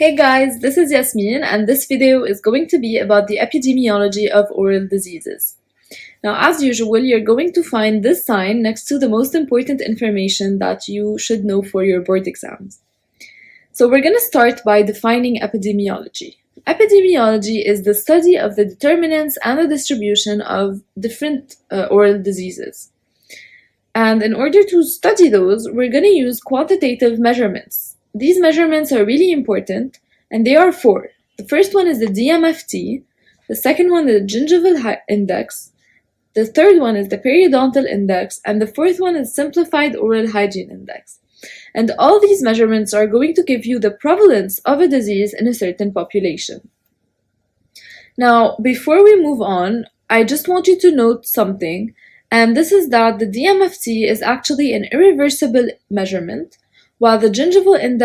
Hey guys, this is Yasmin, and this video is going to be about the epidemiology of oral diseases. Now, as usual, you're going to find this sign next to the most important information that you should know for your board exams. So we're going to start by defining epidemiology. Epidemiology is the study of the determinants and the distribution of different oral diseases. And in order to study those, we're going to use quantitative measurements. These measurements are really important, and they are four. The first one is the DMFT, the second one is the gingival index, the third one is the periodontal index, and the fourth one is simplified oral hygiene index. And all these measurements are going to give you the prevalence of a disease in a certain population. Now, before we move on, I just want you to note something, and this is that the DMFT is actually an irreversible measurement, while the gingival index